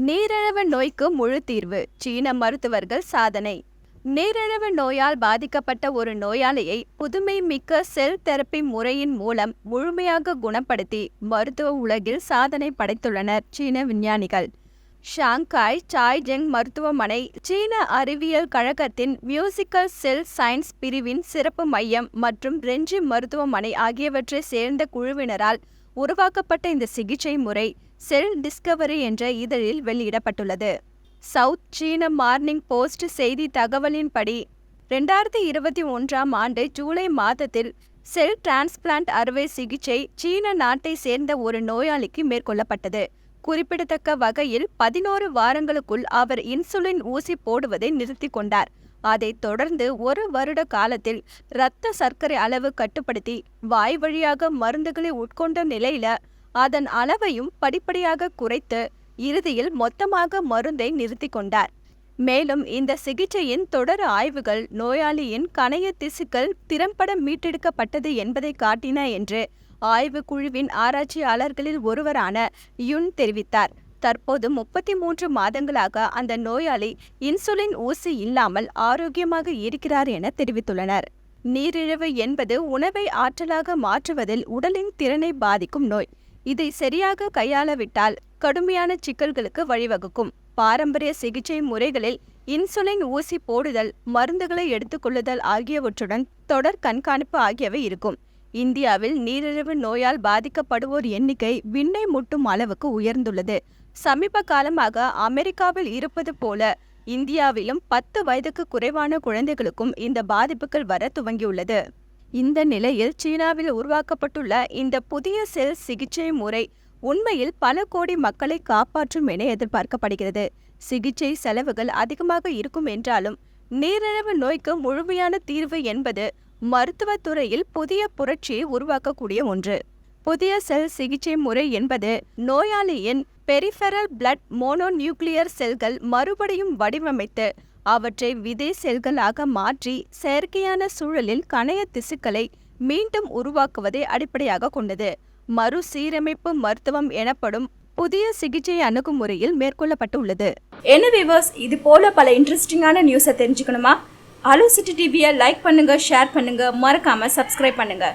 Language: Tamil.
நீரிழிவு நோய்க்கு முழு தீர்வு சீன மருத்துவர்கள் சாதனை. நீரிழிவு நோயால் பாதிக்கப்பட்ட ஒரு நோயாளியை புதுமை மிக்க செல் தெரப்பி முறையின் மூலம் முழுமையாக குணப்படுத்தி மருத்துவ உலகில் சாதனை படைத்துள்ளனர் சீன விஞ்ஞானிகள். ஷாங்காய் சாய்ஜெங் மருத்துவமனை, சீன அறிவியல் கழகத்தின் மியூசிக்கல் செல் சயின்ஸ் பிரிவின் சிறப்பு மையம் மற்றும் ரெஞ்சி மருத்துவமனை ஆகியவற்றை சேர்ந்த குழுவினரால் உருவாக்கப்பட்ட இந்த சிகிச்சை முறை செல் டிஸ்கவரி என்ற இதழில் வெளியிடப்பட்டுள்ளது. சவுத் சீன மார்னிங் போஸ்ட் செய்தி தகவலின்படி 2021ஆம் ஆண்டு ஜூலை மாதத்தில் செல் டிரான்ஸ்பிளான்ட் அறுவை சிகிச்சை சீன நாட்டை சேர்ந்த ஒரு நோயாளிக்கு மேற்கொள்ளப்பட்டது. குறிப்பிடத்தக்க வகையில் 11 வாரங்களுக்குள் அவர் இன்சுலின் ஊசி போடுவதை நிறுத்தி கொண்டார். அதைத் தொடர்ந்து 1 வருட காலத்தில் இரத்த சர்க்கரை அளவு கட்டுப்படுத்தி வாய் வழியாக மருந்துகளை உட்கொண்ட நிலையில அதன் அளவையும் படிப்படியாக குறைத்து இறுதியில் மொத்தமாக மருந்தை நிறுத்தி கொண்டார். மேலும் இந்த சிகிச்சையின் தொடர் ஆய்வுகள் நோயாளியின் கணைய திசுக்கள் திறம்பட மீட்டெடுக்கப்பட்டது என்பதை காட்டின என்று ஆய்வு குழுவின் ஆராய்ச்சியாளர்களில் ஒருவரான யுன் தெரிவித்தார். தற்போது 33 மாதங்களாக அந்த நோயாளி இன்சுலின் ஊசி இல்லாமல் ஆரோக்கியமாக இருக்கிறார் என தெரிவித்துள்ளனர். நீரிழிவு என்பது உணவை ஆற்றலாக மாற்றுவதில் உடலின் திறனை பாதிக்கும் நோய். இதை சரியாக கையாளவிட்டால் கடுமையான சிக்கல்களுக்கு வழிவகுக்கும். பாரம்பரிய சிகிச்சை முறைகளில் இன்சுலின் ஊசி போடுதல், மருந்துகளை எடுத்துக்கொள்ளுதல் ஆகியவற்றுடன் தொடர் கண்காணிப்பு ஆகியவை இருக்கும். இந்தியாவில் நீரிழிவு நோயால் பாதிக்கப்படுவோர் எண்ணிக்கை விண்ணை முட்டும் அளவுக்கு உயர்ந்துள்ளது. சமீப காலமாக அமெரிக்காவில் இருப்பது போல இந்தியாவிலும் 10 வயதுக்கு குறைவான குழந்தைகளுக்கும் இந்த பாதிப்புகள் வர துவங்கியுள்ளது. இந்த நிலையில் சீனாவில் உருவாக்கப்பட்டுள்ள இந்த புதிய செல் சிகிச்சை முறை உண்மையில் பல கோடி மக்களை காப்பாற்றும் என எதிர்பார்க்கப்படுகிறது. சிகிச்சை செலவுகள் அதிகமாக இருக்கும் என்றாலும் நீரிழிவு நோய்க்கு முழுமையான தீர்வு என்பது மருத்துவத்துறையில் புதிய புரட்சியை உருவாக்கக்கூடிய ஒன்று. புதிய செல் சிகிச்சை முறை என்பது நோயாளியின் பெரிஃபெரல் பிளட் மோனோநியூக்ளியர் செல்கள் மறுபடியும் வடிவமைத்து அவற்றை விதை செல்களாக மாற்றி செயற்கையான சூழலில் கணைய திசுக்களை மீண்டும் உருவாக்குவதை அடிப்படையாக கொண்டது. மறுசீரமைப்பு மருத்துவம் எனப்படும் புதிய சிகிச்சை அணுகுமுறையில் மேற்கொள்ளப்பட்டுள்ளது. என்ன வியூவர்ஸ், இது போல பல இன்ட்ரெஸ்டிங்கான நியூஸை தெரிஞ்சுக்கணுமா? ஹலோ சிட்டி டிவியை லைக் பண்ணுங்க, ஷேர் பண்ணுங்க, மறக்காம சப்ஸ்கிரைப் பண்ணுங்க.